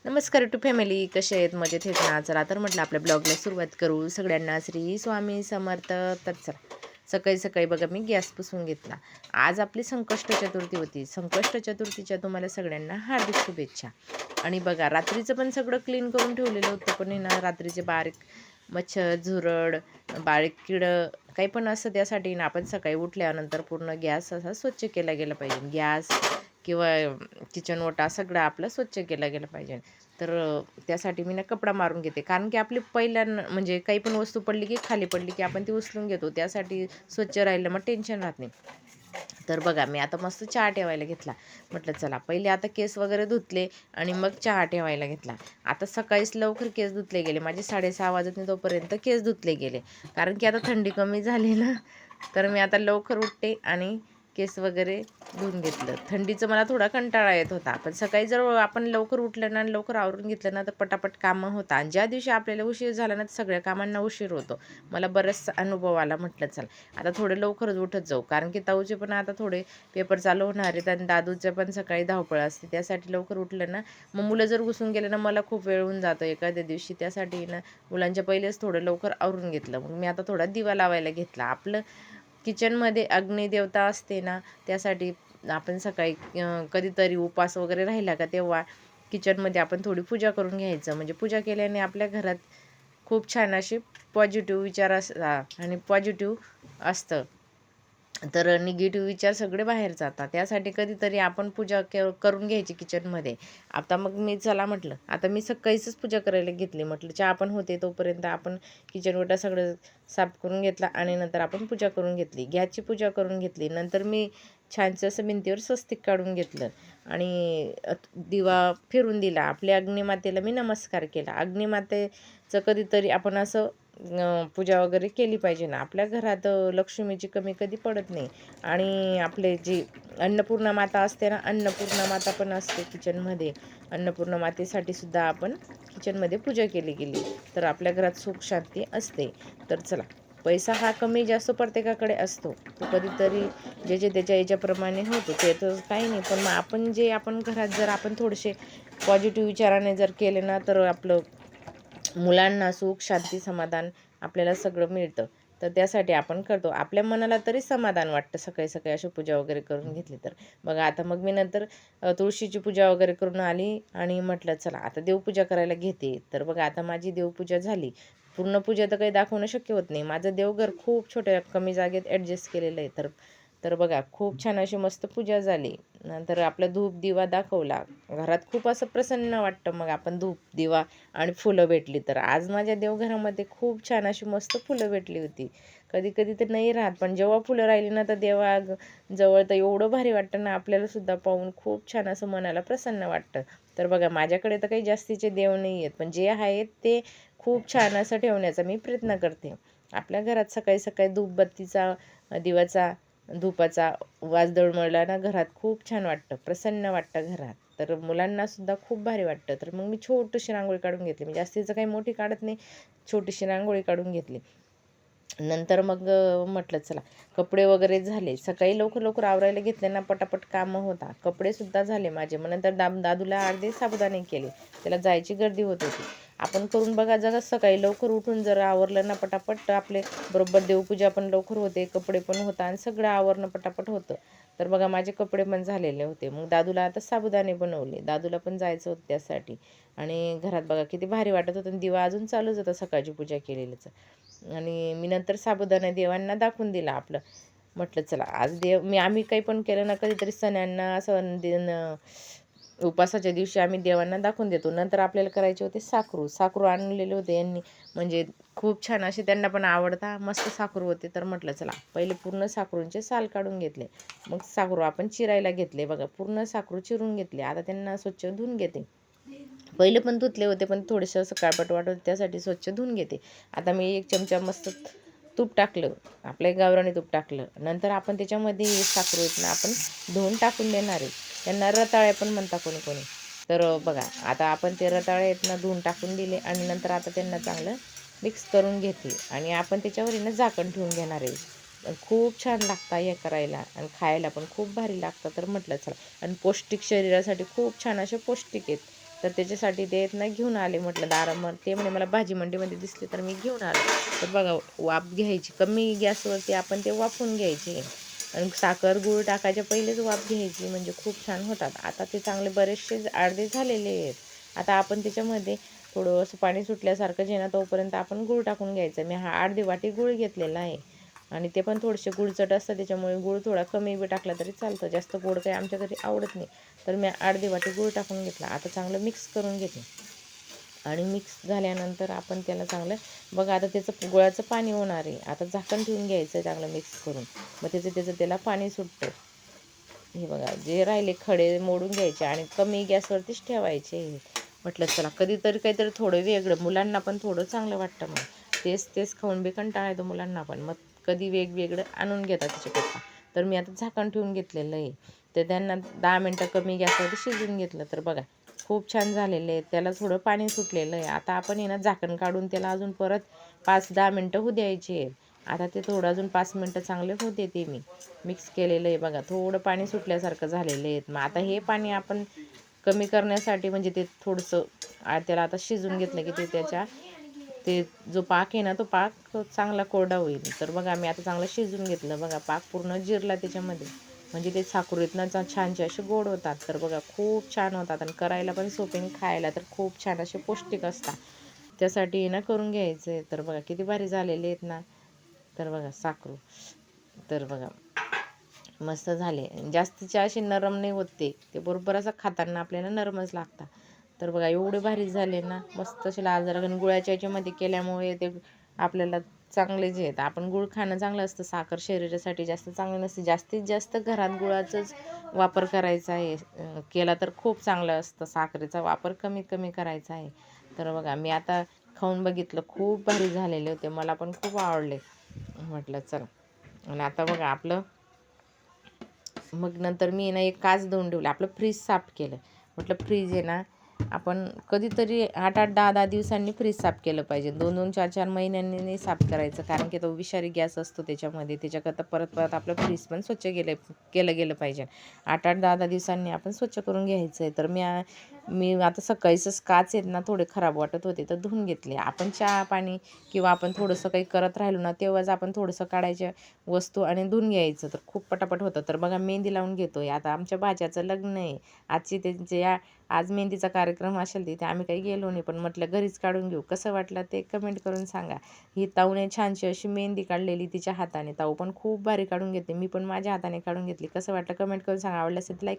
नमस्कार to family, कसे आहेत? मजेत आहेत ना? चला तर म्हटलं आपल्या ब्लॉगला सुरुवात करू. सगळ्यांना श्री स्वामी समर्थ. तर चला, सकाळी सकाळी बघा मी गॅस पुसून घेतला. आज आपली संकष्ट चतुर्थी होती. संकष्ट चतुर्थीच्या तुम्हाला सगळ्यांना हार्दिक शुभेच्छा. आणि बघा रात्रीचं पण सगळं क्लीन करून ठेवलेलं होतं, पण ना रात्रीचे बारीक मच्छर, झुरड, बारीक किडं काही पण असतं, त्यासाठी ना आपण सकाळी उठल्यानंतर पूर्ण गॅस असा स्वच्छ केला गेला पाहिजे. गॅस किंवा किचन ओटा सगळं आपलं स्वच्छ केला गेला पाहिजे. तर त्यासाठी मी ना कपडा मारून घेते, कारण की आपली म्हणजे काही पण वस्तू पडली की खाली पडली की आपण ती उचलून घेतो, त्यासाठी स्वच्छ राहिलं मग टेन्शन राहत नाही. तर बघा मी आता मस्त चहा ठेवायला घेतला. म्हटलं चला पहिले आता केस वगैरे धुतले आणि मग चहा ठेवायला घेतला. आता सकाळीच लवकर केस धुतले गेले, माझे 6:30 वाजत नाही तोपर्यंत केस धुतले गेले, कारण की आता थंडी कमी झाली ना. तर मी आता लवकर उठते आणि केस वगैरे धुवून घेतलं. थंडीचं मला थोडा कंटाळा येत होता, पण सकाळी जर आपण लवकर उठलं ना आणि लवकर आवरून घेतलं ना तर पटापट कामं होतात. आणि ज्या दिवशी आपल्याला उशीर झाला ना तर सगळ्या कामांना उशीर होतो. मला बराचसा अनुभव आला. म्हटलं चल आता थोडं लवकरच उठत जाऊ, कारण की ताऊचे पण आता थोडे पेपर चालू होणार आहेत आणि दादूचं पण सकाळी धावपळ असते, त्यासाठी लवकर उठलं ना मग मुलं जर घुसून गेले ना मला खूप वेळ होऊन जातो एखाद्या दिवशी. त्यासाठी ना मुलांच्या पहिलेच थोडं लवकर आवरून घेतलं. मग मी आता थोडा दिवा लावायला घेतला. आपलं किचनमध्ये अग्निदेवता असते ना, त्यासाठी आपण सकाळी कधीतरी उपास वगैरे राहिला का तेव्हा किचनमध्ये आपण थोडी पूजा करून घ्यायचं. म्हणजे पूजा केल्याने आपल्या घरात खूप छान असे पॉझिटिव्ह विचार असतात आणि पॉझिटिव्ह असतं. तर निगेटिव्ह विचार सगळे बाहेर जातात. त्यासाठी कधीतरी आपण पूजा करून घ्यायची किचनमध्ये. आता मग मी चला म्हटलं आता मी सकाळीच पूजा करायला घेतली. म्हटलं चहा पण होते तोपर्यंत आपण किचन ओटा सगळं साफ करून घेतला आणि नंतर आपण पूजा करून घेतली. गॅसची पूजा करून घेतली. नंतर मी छानसं असं भिंतीवर स्वस्तिक काढून घेतलं आणि दिवा फिरून दिला. आपल्या अग्निमातेला मी नमस्कार केला. अग्निमातेचं कधीतरी आपण असं पूजा वगैरे केली पाहिजे ना. आपल्या घरात लक्ष्मीची कमी कधी पडत नाही. आणि आपले जी अन्नपूर्णा माता असते ना, अन्नपूर्णा माता पण असते किचनमध्ये. अन्नपूर्णा मातेसाठी सुद्धा आपण किचनमध्ये पूजा केली गेली तर आपल्या घरात सुख शांती असते. तर चला, पैसा हा कमी जास्त प्रत्येकाकडे असतो, तो कधीतरी ज्याच्या त्याच्या याच्याप्रमाणे होतो, ते तर काही नाही. पण मग आपण घरात जर आपण थोडेसे पॉझिटिव्ह विचाराने जर केले ना तर आपलं मुलांना सुख शांती समाधान आपल्याला सगळं मिळतं. तर त्यासाठी आपण करतो. आपल्या मनाला तरी समाधान वाटतं सकाळी सकाळी अशी पूजा वगैरे करून घेतली तर. बघा आता मग मी नंतर तुळशीची पूजा वगैरे करून आली आणि म्हटलं चला आता देवपूजा करायला घेते. तर बघा आता माझी देवपूजा झाली. पूर्ण पूजा तर काही दाखवणं शक्य होत नाही. माझं देवघर खूप छोट्या कमी जागेत ॲडजस्ट केलेलं आहे. तर तर बघा खूप छान अशी मस्त पूजा झाली. नंतर आपला धूप दिवा दाखवला. घरात खूप असं प्रसन्न वाटतं मग आपण धूप दिवा आणि फुलं भेटली तर. आज माझ्या देवघरामध्ये खूप छान अशी मस्त फुलं भेटली होती. कधी कधी तर नाही राहत, पण जेव्हा फुलं राहिली ना तर जवळ तर एवढं भारी वाटतं ना, आपल्याला सुद्धा पाहून खूप छान असं मनाला प्रसन्न वाटतं. तर बघा माझ्याकडे तर काही जास्तीचे देव नाही आहेत, पण जे आहेत ते खूप छान असं ठेवण्याचा मी प्रयत्न करते. आपल्या घरात सकाळी सकाळी धूपबत्तीचा दिवाचा धुपाचा वास दळमळला ना घरात खूप छान वाटतं, प्रसन्न वाटतं घरात. तर मुलांना सुद्धा खूप भारी वाटतं. तर मग मी छोटीशी रांगोळी काढून घेतली. मी जास्तीचं काही मोठी काढत नाही, छोटीशी रांगोळी काढून घेतली. नंतर मग म्हटलं चला कपडे वगैरे झाले. सकाळी लवकर लवकर आवरायला घेतले ना पटापट कामं होता. कपडेसुद्धा झाले माझे. मग नंतर दादूला अर्धे साबुदाणे केले. त्याला जायची गर्दी होत होती. आपण करून बघा, जरा सकाळी लवकर उठून जर आवरलं ना पटापट आपले बरोबर देवपूजा पण लवकर होते, कपडे पण होतात आणि सगळं आवरणं पटापट होतं. तर बघा माझे कपडे पण झालेले होते. मग दादूला आता साबुदाणे बनवले. दादूला पण जायचं होतं त्यासाठी. आणि घरात बघा किती भारी वाटत होतं आणि दिवा अजून चालूच होता सकाळची पूजा केलेलीच. आणि मी नंतर साबुदाणा देवांना दाखवून दिला आपलं. म्हटलं चला आज आम्ही काही पण केलं ना कधीतरी सणांना असं उपासाच्या दिवशी आम्ही देवांना दाखवून देतो. नंतर आपल्याला करायचे होते साखरू आणलेले होते यांनी, म्हणजे खूप छान असे त्यांना पण आवडता मस्त साखरू होते. तर म्हटलं चला पहिले पूर्ण साखरूंचे साल काढून घेतले, मग साखरू आपण चिरायला घेतले. बघा पूर्ण साखरू चिरून घेतले. आता त्यांना स्वच्छ धुवून घेते. पहिले पण धुतले होते पण थोडेसे असं काळपट वाटत त्यासाठी स्वच्छ धुवून घेते. आता मी 1 चमचा मस्त तूप टाकलं, आपल्या गावरानी तूप टाकलं. नंतर आपण त्याच्यामध्ये साखरू आहेत ना आपण धुवून टाकून देणार आहे. त्यांना रताळे पण म्हणता कोणी कोणी. तर बघा आता आपण ते रताळे आहेत ना धुवून टाकून दिले आणि नंतर आता त्यांना चांगलं मिक्स करून घेते आणि आपण त्याच्यावर ना झाकण ठेवून घेणार आहे. खूप छान लागतं हे करायला आणि खायला पण खूप भारी लागतं. तर म्हटलं चला, आणि पौष्टिक शरीरासाठी खूप छान असे पौष्टिक आहेत. तर त्याच्यासाठी ते ना घेऊन आले. म्हटलं दारावर ते म्हणे मला भाजी मंडीमध्ये दिसले तर मी घेऊन आलो. तर बघा वाफ घ्यायची, कमी गॅसवरती आपण ते वाफवून घ्यायचे आणि साखर गूळ टाकायच्या पहिलेच वाफ घ्यायची, म्हणजे खूप छान होतात. आता ते चांगले बरेचसे अर्धे झालेले आहेत. आता आपण त्याच्यामध्ये थोडं असं पाणी सुटल्यासारखं जे ना तोपर्यंत आपण गूळ टाकून घ्यायचं. मी हा अर्धी वाटी गूळ घेतलेला आहे आणि ते पण थोडेसे गुळचट असतं, त्याच्यामुळे गूळ थोडा कमी बी टाकला तरी चालतं. जास्त गोड काही आमच्या घरी आवडत नाही, तर मी अर्धी वाटी गूळ टाकून घेतला. आता चांगलं मिक्स करून घेते आणि मिक्स झाल्यानंतर आपण त्याला चांगलं बघा आता त्याचं गुळाचं पाणी होणार आहे. आता झाकण ठेवून घ्यायचं आहे चांगलं मिक्स करून. मग त्याचं त्याला पाणी सुटतं. हे बघा जे राहिले खडे मोडून घ्यायचे आणि कमी गॅसवरतीच ठेवायचे. म्हटलं चला कधीतरी काहीतरी थोडं वेगळं, मुलांना पण थोडं चांगलं वाटतं. मग तेच तेच खाऊन बी कंटाळा येतो मुलांना पण, मग कधी वेगवेगळं आणून घेतात तिचे पप्पा. तर मी आता झाकण ठेवून घेतलेलं आहे. तर त्यांना 10 मिनटं कमी गॅसवरती शिजवून घेतलं. तर बघा खूप छान झालेलं आहे. त्याला थोडं पाणी सुटलेलं आहे. आता आपण आहे ना झाकण काढून त्याला अजून परत 5-10 मिनटं होऊ द्यायचे. आता ते थोडं अजून 5 मिनटं चांगले होऊ देते मी. मिक्स केलेलं आहे बघा, थोडं पाणी सुटल्यासारखं झालेलं आहे. मग आता हे पाणी आपण कमी करण्यासाठी म्हणजे ते थोडंसं त्याला आता शिजून घेतलं की ते जो पाक आहे ना तो पाक चांगला कोरडा होईल. तर बघा मी आता चांगलं शिजून घेतलं. बघा पाक पूर्ण जिरला त्याच्यामध्ये, म्हणजे ते साखरेतनं छानसे असे गोड होतात. तर बघा खूप छान होतात आणि करायला पण सोपे आणि खायला तर खूप छान असे पौष्टिक असतात. त्यासाठी ना करून घ्यायचं आहे. तर बघा किती भारी झालेले आहेत ना. तर बघा साखरू, तर बघा मस्त झाले. जास्तीचे असे नरम नाही होत ते बरोबर असं खाताना आपल्याला नरमच लागतात. तर बघा एवढे भारी झाले ना, मस्त असे लाल जरा गुळाच्या याच्यामध्ये केल्यामुळे ते आपल्याला चांगले जे आहेत. आपण गुळ खाणं चांगलं असतं, साखर शरीरासाठी जास्त चांगलं नसते. जास्तीत जास्त घरात गुळाचाच वापर करायचा आहे. केला तर खूप चांगलं असतं. साखरेचा वापर कमीत कमी करायचा आहे. तर बघा मी आता खाऊन बघितलं, खूप भारी झालेले होते, मला पण खूप आवडले. म्हटलं चला. आणि आता बघा आपलं मग नंतर मी ना एक काच धुवून ठेवलं, आपलं फ्रीज साफ केलं. म्हटलं फ्रीज आहे ना आपण कधीतरी 8-8, 10-10 दिवसांनी फ्रीज साफ केलं पाहिजे. 2-2, 4-4 महिन्यांनी नाही साफ करायचं, कारण की तो विषारी गॅस असतो त्याच्यामध्ये. त्याच्याकरता परत परत आपलं फ्रीज पण स्वच्छ केलं गेलं पाहिजे. 8-8, 10-10 दिवसांनी आपण स्वच्छ करून घ्यायचं आहे. तर मी आता सकाळीच काच आहेत ना थोडे खराब वाटत होते तर धुवून घेतले. आपण चहा पाणी किंवा आपण थोडंसं काही करत राहिलो ना तेव्हाच आपण थोडंसं काढायच्या वस्तू आणि धुवून घ्यायचं, तर खूप पटापट होतं. तर बघा मेहंदी लावून घेतोय. आता आमच्या भाच्याचं लग्न आहे आजची, आज मेहंदीचा कार्यक्रम असेल तिथे आम्ही काही गेलो नाही, पण म्हटलं घरीच काढून घेऊ. कसं वाटलं ते कमेंट करून सांगा. ही ताऊने छानशी अशी मेहंदी काढलेली तिच्या हाताने. ताऊ पण खूप भारी काढून घेते, मी पण माझ्या हाताने काढून घेतली. कसं वाटलं कमेंट करून सांगा. आवडलं असेल तर लाईक